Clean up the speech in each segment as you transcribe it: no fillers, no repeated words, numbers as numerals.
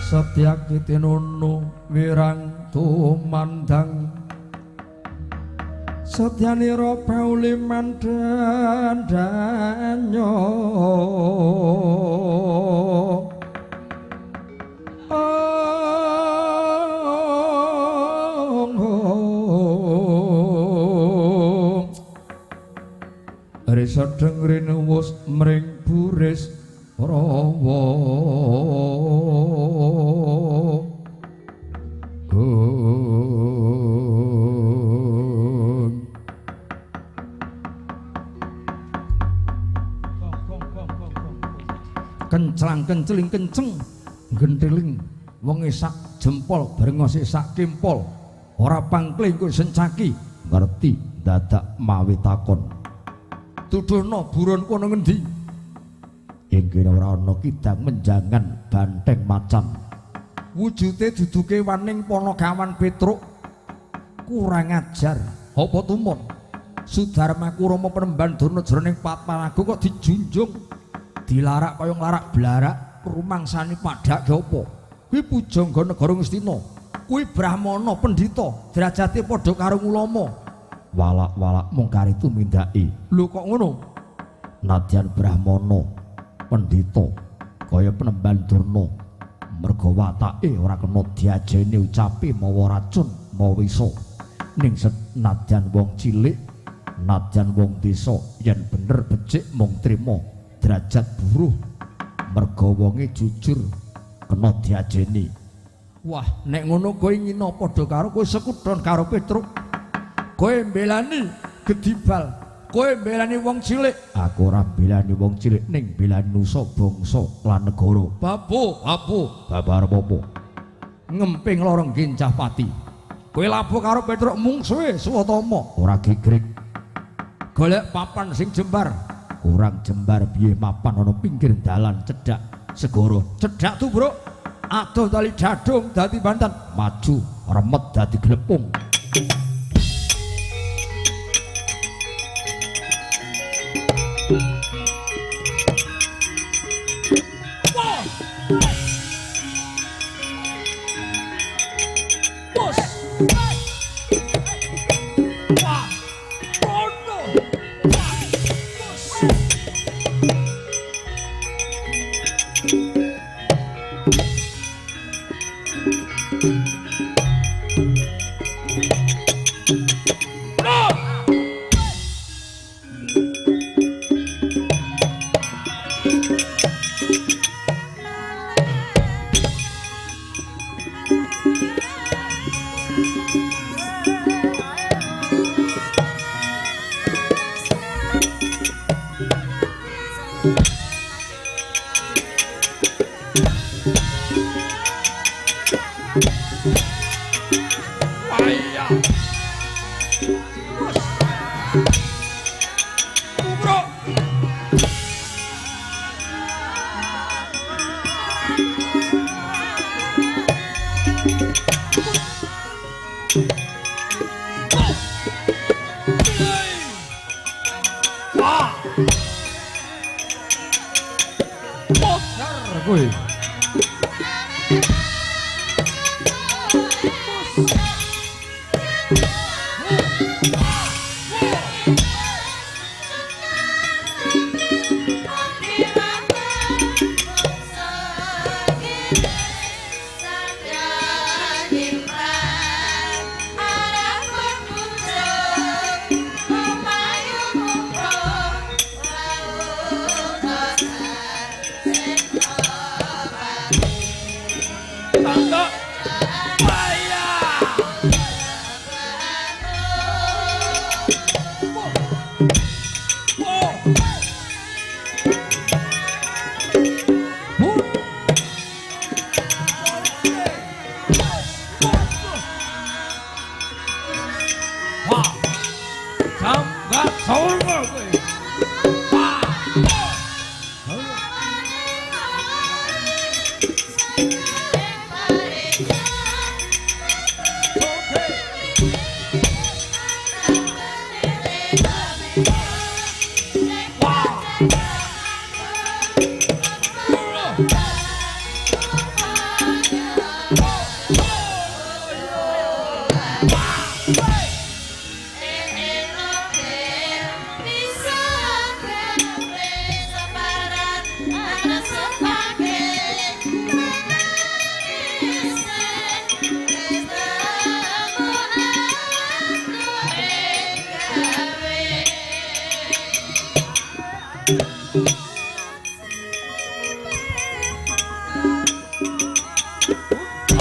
Setyakitinono wirang tumandang Setyanira pauli mandandanyo Risa dengrene wus mring buris rawa kenclang kenceling kenceng gendeling wong sak jempol bareng sak kimpol ora pangkling kok sencaki ngerti dadak mawi takon tuduhna buron kono ngendi inggih ora ana kidang menjangan banteng macan wujude duduke waning Panagawan Petruk kurang ajar apa tumon Sudarmaku Rama Penemban Durna jroning Patmanaga kok dijunjung dilarak kaya nglarak blarak rumangsani padhak ge apa kuwi pujangga negara Ngastina kuwi brahmana pendhita derajate padha karo ulama walak-walak mung kari tumindake lho kok ngono nadyan brahmana pendhita kaya Penemban Durna merga watake ora kena diajeni ucape mawa racun mawa wisa ning nadyan wong cilik nadyan wong desa yen bener becik mung trima derajat buruh merga wonge jujur kena diajeni wah nek ngono kowe ngina padha karo kowe sekudon karo Petruk kowe mbelani Gedibal kowe mbelani wong cilik aku ora mbelani wong cilik ning mbelani nusa bangsa lan negara babar apa ngemping lorong gencah pati kowe labuh karo Petruk mungsuhe Swatama ora gegrek golek papan sing jembar kurang jembar piye mapan ana pinggir dalan cedhak segara cedhak tubruk adoh tali jadung dadi bantan maju remet dadi glepung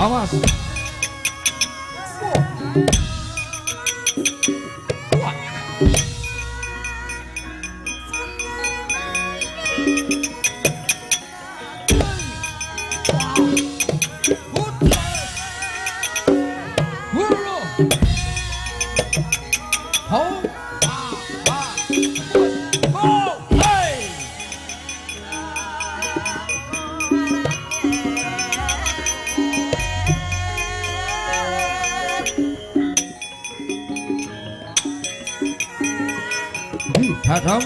Awas. Hadam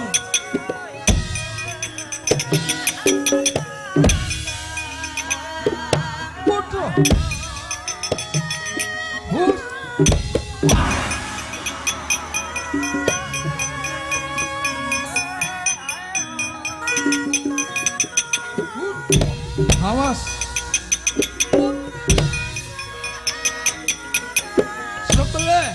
Putra Hus Awas Sebelah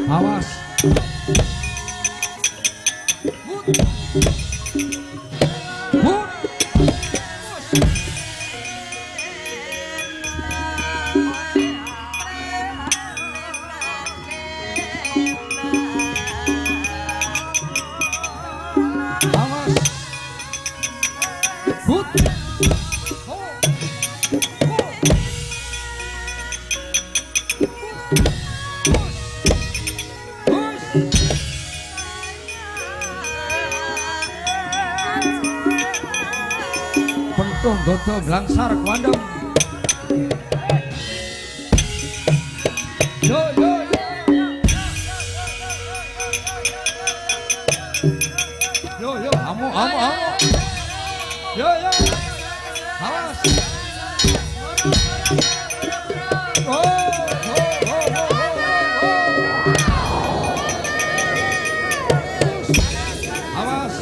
Awas. Pentung godhong langsar kuandang. Yo yo yo. Yo yo, amo. Yo yo. Awas. Awas.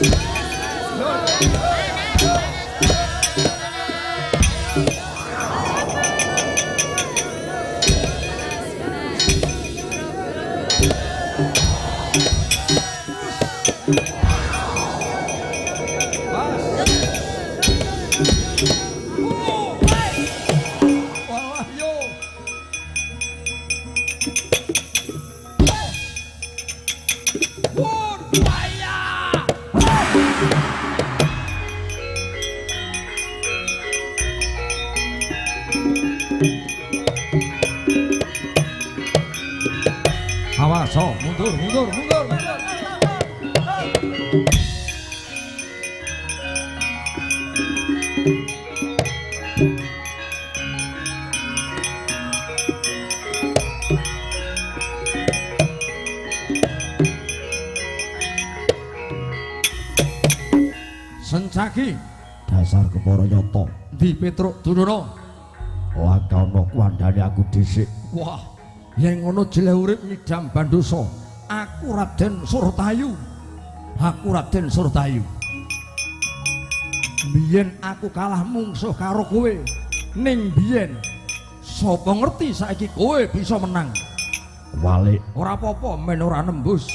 Awas, oh, mundur. Sencaki dasar kepara nyata di Petruk Durana. Wah, kono kuandane aku dhisik. Wah, yen ngono jeleh urip nyidam Bandosa. Aku Raden Surtayu. Biyen aku kalah mungsuh karo kowe. Ning biyen sapa ngerti saiki kowe bisa menang. Walik ora apa-apa men ora nembus.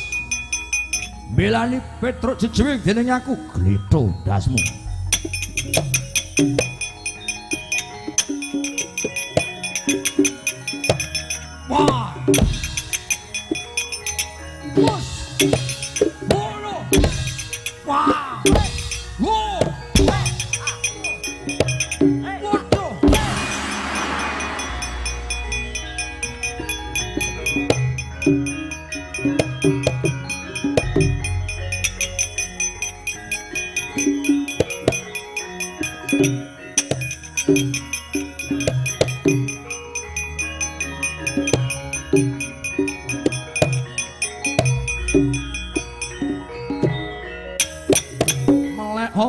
Belani Petruk jejewing dening aku glitho dasmu. Wah.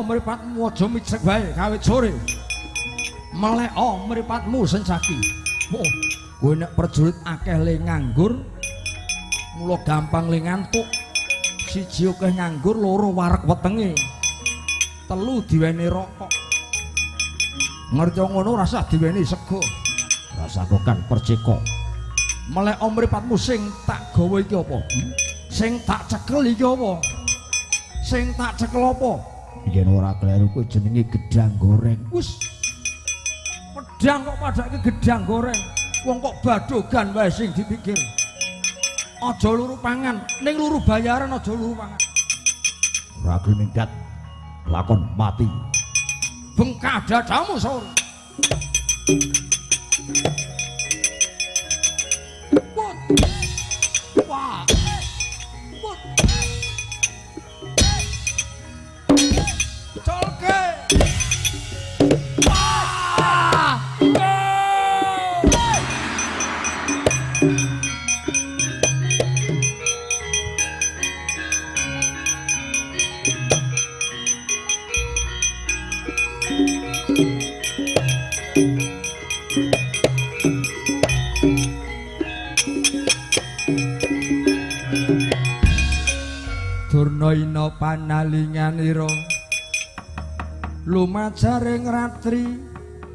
Mripatmu aja micek wae kawit sore. Melek mripatmu Sencaki. Oh, kowe nek prajurit akeh le nganggur, mula gampang le ngantuk. Siji akeh nganggur, loro wareg wetenge. Telu diweni rokok. Ngerti ngono rasah diweni sego. Rasakokan perceko. Melek mripatmu sing tak gawa iki apa? Sing tak cekel iki apa? Sing tak cekel apa? Yen ora kleru kuwi jenenge gedang goreng. Wis. Pedang kok padake gedang goreng. Wong kok badogan wae sing dipikir. Aja luru pangan, ning luru bayaran aja luru pangan. Ora gelem minggat. Lakon mati. Bengkah dadamu sor. Wah. Durna panalinganira lumajaring ratri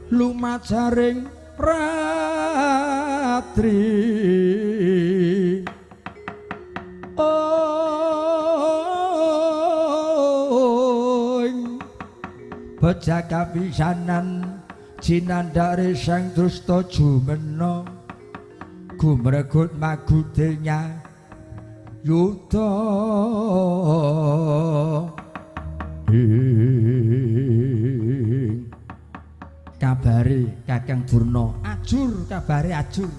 lumajaring ratri bejaka pisanan jinandare sang dusta jumena gumregut magudenya yuda kabare Kakang Durna ajur kabare ajur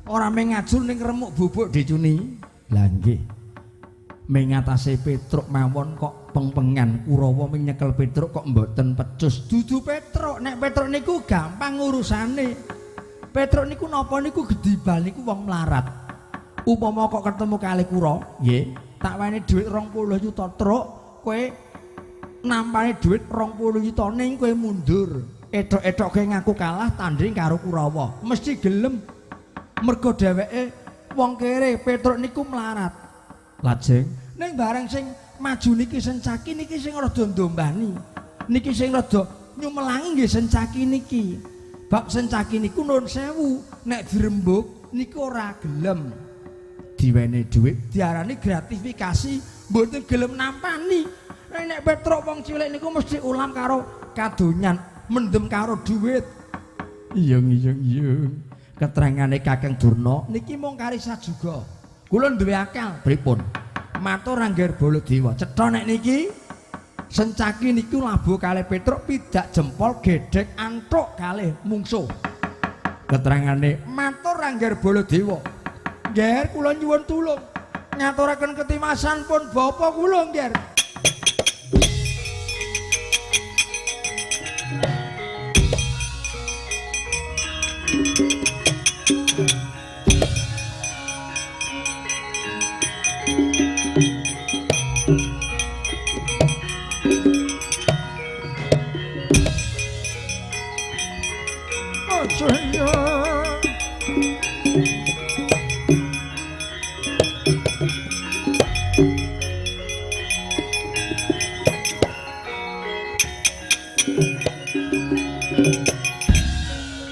ora mung ajur ning remuk bubuk dicuni lha nggih ming atase Petruk mawon kok pengpengan Kurawa ming nyekel Petruk kok mboten pecus dudu Petruk nek Petruk niku gampang urusane Petruk niku napa niku gedibal niku wong melarat upama kok ketemu kali kura nggih tak wene dhuwit 20 juta truk kowe nampane dhuwit 20 juta ning kowe mundur etok-etoke ngaku kalah tanding karo Kurawa mesti gelem mergo dheweke wong kere Petruk niku melarat lajeng ning bareng sing maju niki Sencaki niki sing rada ndombani niki sing rada nyumelangi nggih Sencaki niki bab Sencaki niku nuwun sewu nek dirembug niku ora gelem diwene dhuwit diarani gratifikasi mboten gelem nampani nek Petruk wong cilik niku mesti ulam karo kadonyan mendem karo dhuwit iya keterangane Kakang Durna niki mung karisa juga kula duwe akal pripun matur Angger Baladewa cetha nek niki Sencaki niku labuh kalih Petruk pidak jempol gedhek antuk kalih mungsuh keterangane matur Angger Baladewa Nger kula nyuwun tulung ngaturaken ketimasan pun bapa kula Nger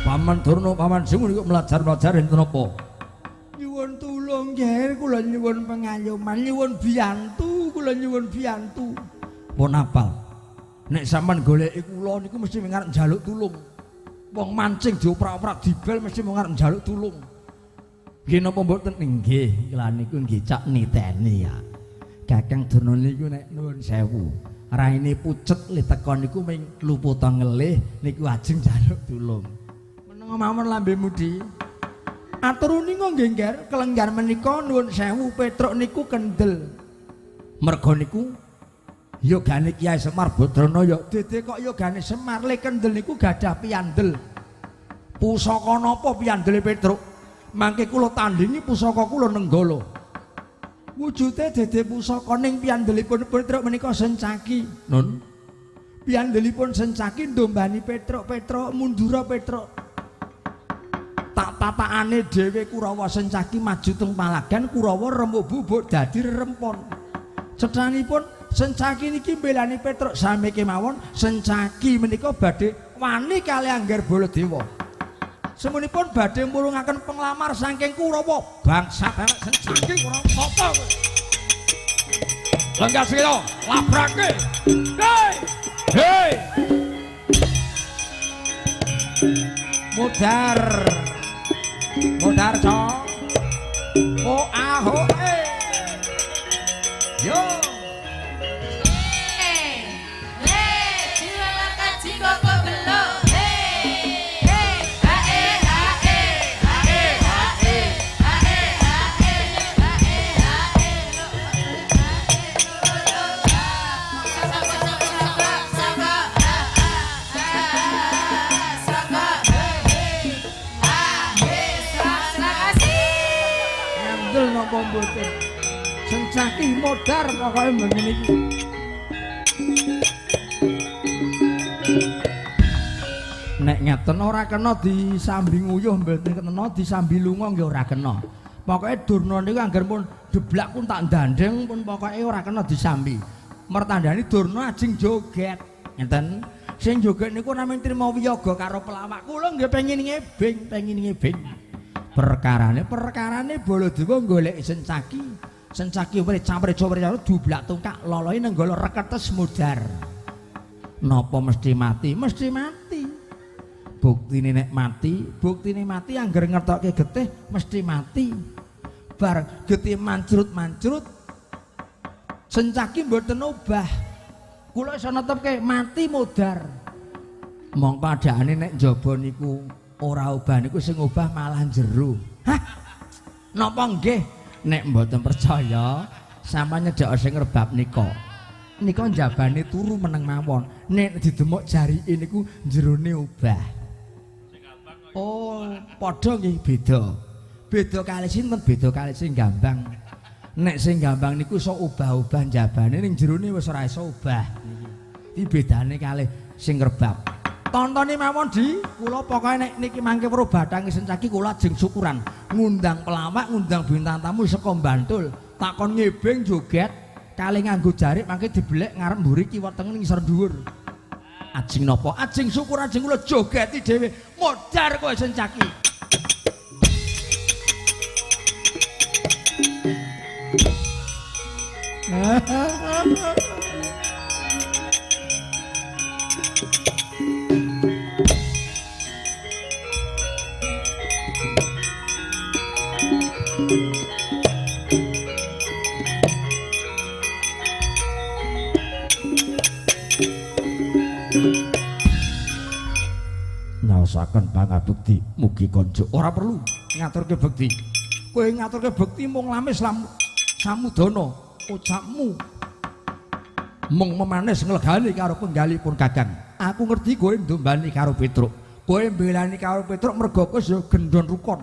Paman Durna Paman Sungu niku melajar-melajar enten napa? Nyuwun tulung nggih, kula nyuwun pengayoman, nyuwun biyantu, kula nyuwun biyantu. Pun apal. Nek sampean goleki kula niku mesti ngarep njaluk tulung. Wong mancing dioprak-oprak dibel mesti ngarep njaluk tulung. Nggih napa mboten? Nggih, kula niku nggih cak niteni ya. Kakang Durna niku nek nuwun sewu, raine pucet li teka niku ming luputa ngelih niku ajeng njaluk tulung. Meneng mawon lambe mudi. Atur nika nggih Ngger, kelenggar menika nuwun sewu Petruk niku kendel. Merga niku yogane Kyai Semar Badrana ya dede kok yogane Semar le kendel niku gadah piyandel. Pusaka napa piyandele Petruk? Mangke kula tandhingi pusaka kula Nenggala. Wujude dede pusaka ning piyandelipun Petruk menika Sencaki. Nun. Piyandelipun Sencaki ndombani Petruk, Petruk mundura Petruk. Tak tatakane dhewe Kurawa Sencaki maju teng Palagan, Kurawa rembug bubuk dadi rerempon. Cethanipun Sencaki niki mbelani Petruk sami kemawon, Sencaki menika badhe wani kalih Angger Baladewa. Semunipun badhe mulungaken penglamar saking Kurawa, bangsat elek Sencaki ora apa-apa. Lenggah sira, labrake. Hei! Hei! Mudar. Mudar cok. Oh aho Yo. Mboten Sencaki modar pokoke ngene iki. Nek ngeten ora kena disambi nguyuh mboten kena disambi lunga nggih ora kena. Pokoke Durna niku angger pun deblak pun tak ndandeng pun pokoke ora kena disambi. Mertandani Durna ajeng joget. Ngeten. Sing joget niku namung trima wiyaga karo pelawak. Kula nggih pengin ngebing. Perkarane Baladewa golek Sencaki. Sencaki campur-campur dublak tungkak lolohe nenggala reketes mudar. Napa mesti mati? Mesti mati. Buktine nek mati, buktine mati angger ngertokke getih mesti mati. Bar getih mancrut-mancrut Sencaki mboten obah. Kula iso netepke mati mudar. Mongko adakane nek njaba niku ora obah niku sing obah malah jero. Hah? Napa nggih? Nek mboten percaya, sampeyan nyedhak sing rebab nika. Nika njabane turu meneng mawon. Nek didemuk jarike niku jerone obah. Oh, padha nggih beda. Beda kalih sinten? Beda kalih sing gambang. Nek sing gambang niku iso obah-obah njabane ning jerone wis ora iso obah niki. Iki bedane kalih sing rebab. Tontone mawon di, kula pokoke nek niki mangke weruh bathange Sencaki kula ajeng syukuran. Ngundang pelawak, ngundang bintang tamu saka Bantul. Takon ngebing joget, kali nganggo jarik mangke dibelek ngarep mburi kiwa tengen ngisor dhuwur. Ajeng napa? Ajeng syukur ajeng kula jogeti dhewe. Modar kowe Sencaki. Nyaosaken pangabekti mugi konco ora perlu ngaturke bekti. Kowe ngaturke bekti mung lamis samudana ucapmu mung memanis nglegani karo penggalipun Kakang. Aku ngerti kowe ndombani karo Petruk. Kowe mbelani karo Petruk merga kowe ya gendon rukun.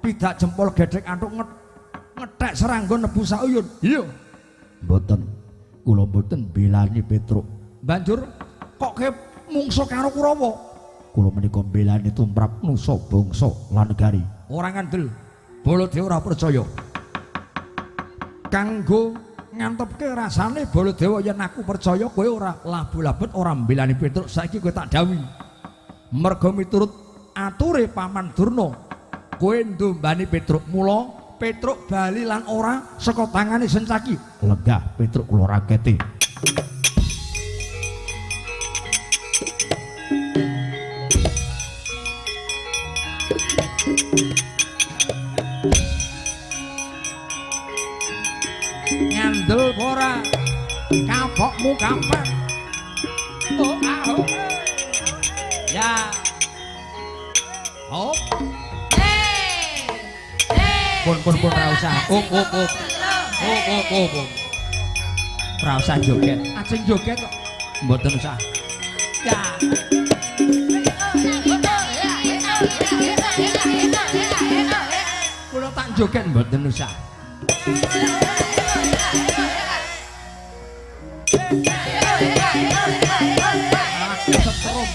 Pidak jempol gedhek antuk ngethek serangga nebu sauyun. Iya. Mboten. Kula mboten belani Petruk. Banjur kok ke mungsuh karo Kurawa? Kula menika mbelani tumrap nusa bangsa lan negari. Ora ngandel. Baladewa ora percaya. Kanggo ngantepke rasane Baladewa yen aku percaya kowe ora labu-labet ora mbelani Petruk. Saiki kowe tak dawuhi. Merga miturut ature Paman Durna, kowe ndombani Petruk. Mula Petruk bali lan ora saka tangane Sencaki. Lenggah Petruk kula raketi. Ngandel ora kapokmu kapan. Oh ah. Ya. Oh. Pun ra usah. Oh. Ra usah joget. Ajeng joget kok. Mboten usah. Ya. Kula tak joget mboten usah. Setrum.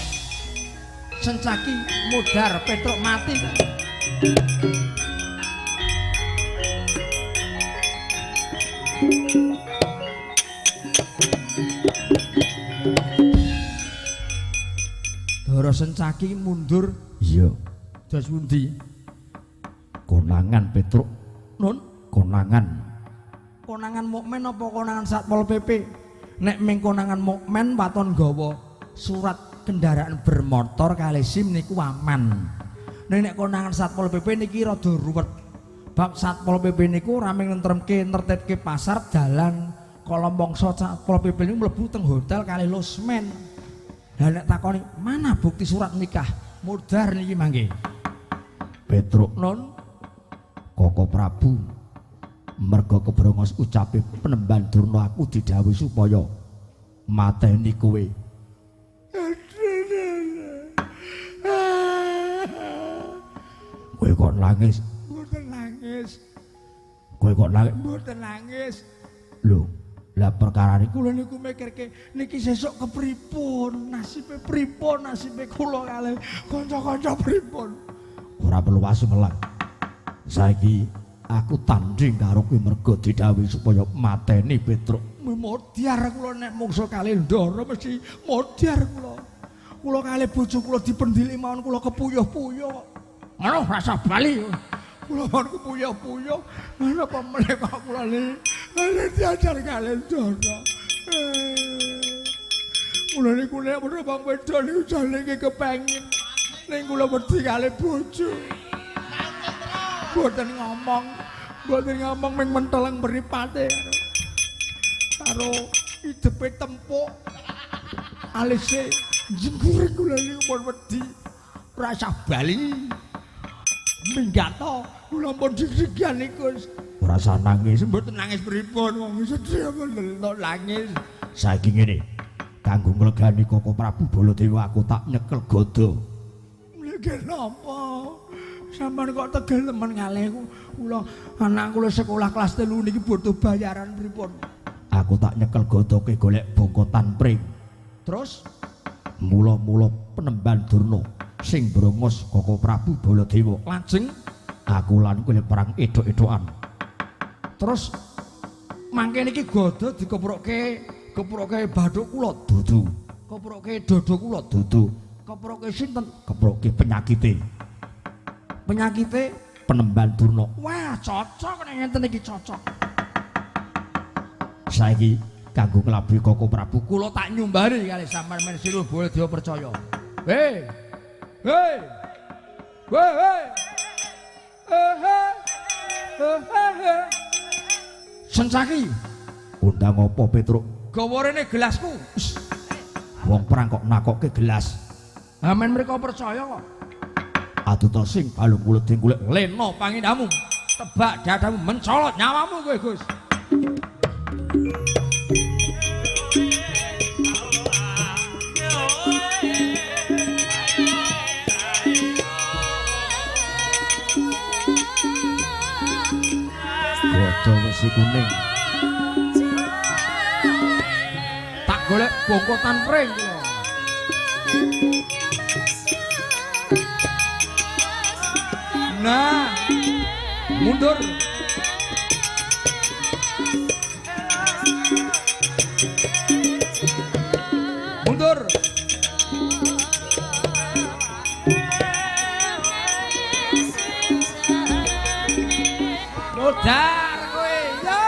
Sencaki mudar Petruk mati. Dara Sencaki mundur. Iya. Dos pundi? Konangan Petruk. Nun, konangan. Konangan mukmin apa konangan Satpol PP? Nek ming konangan mukmin waton gawa surat kendaraan bermotor kali SIM niku aman. Nek konangan Satpol PP niki rada ruwet. Bab Satpol PP niku rame nentremke nertibke pasar dalan kala mangsa Satpol PP niku mlebu teng hotel kali losmen. Lah nek takoni, "Mana bukti surat nikah?" Mudar niki mangke. Petruk non Koko Prabu merga kebrongos ucape Penemban Durna aku didhawuhi supaya mateni kowe. Kowe kok nangis? Mboten nangis. Kowe kok nangis? Mboten nangis. Lho, lah perkara niku lho niku mikirke niki sesuk kepripun? Nasibe pripun? Nasibe kula kalih kanca-kanca pripun? Ora perlu wasumelang. Saiki aku tanding karo kowe merga didhawuhi supaya mateni Petruk. Modar kula nek mungsuh kalih ndara mesti modar kula. Kula kalih bojo kula dipendhili mawon kula kepuyuh-puyuh. Ngono rasa bali. Kula mon kepuyuh-puyuh. Napa meneh kok kula diajar kalih ndara. Kula niku nek wong wedok niku jane kepengin ning kula wedi kalih bojo. Boten ngomong ming menteleng mripate karo idepe tempuk alise jengguring kula niku pun wedi rasa bali minggato kula pun dig-digan niku ora usah nangis mboten nangis pripun wong sedih nangis saiki ngene kanggo nglegani Koko Prabu Baladewa aku tak nyekel godo mleke napa sampeyan kok tegel temen kalih kula anak kula sekolah kelas 3 niki butuh bayaran pripun. Aku tak nyekel godoke golek bongkotan pring. Terus mula-mula Penemban Durna sing brongos Koko Prabu Baladewa. Lajeng aku lan kowe perang edok-edokan. Terus mangke niki godo dikeprokke bathuk kula dudu. Keprokke dodo kula dudu. Keprokke sinten? Keprokke penyakite. Penyakite Penemban Durna. Wah, cocok nek ngenten iki cocok. Saiki kanggo nglabuhi Koko Prabu kula tak nyumbari kali sampean men Sinuh Baladewa percaya. Hei. Hei. Hei. Hei. Sencaki. Undang apa Petruk? Gawa rene gelasku. Wong perang kok nakokke gelas. Amen mereka percaya kok. Aduta sing balung kulit ding kulit leno pangindamu tebak dadamu mencolot nyawamu kowe Gus. Godo wesi kuning tak golek bongkotan pring kula. Nah, mundur. Mundur. Modar kowe yo.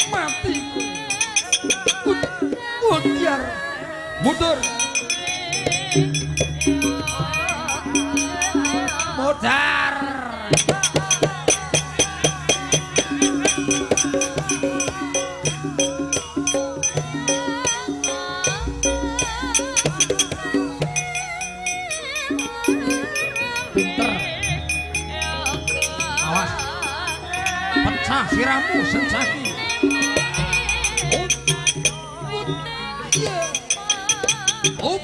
Mati kowe. Mundur. Modar. Pinter. Awas. Pecah siramu Sencaki. Up.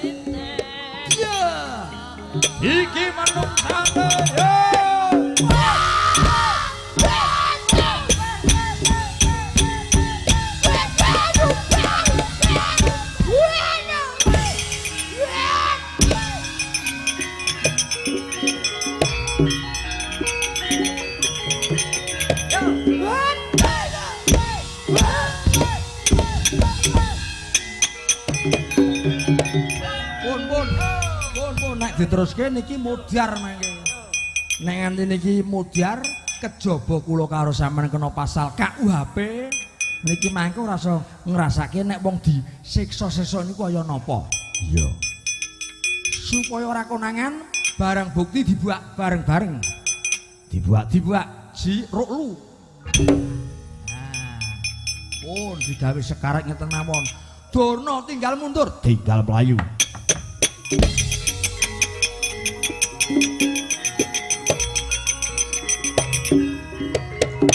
Ya. Iki manungsane yo. Pun nek diteruske niki mudhar mangke. Nek nganti niki mudhar kejaba kula karo sampean kena pasal KUHP niki mangke ora iso ngrasake nek wong disiksa-siksa niku kaya napa. Iya. Supaya ora konangan barang bukti dibuak bareng-bareng. Dibuak ji ruklu. Nah. Pun digawe sekarat ngeten mawon. Durna tinggal mundur, tinggal mlayu.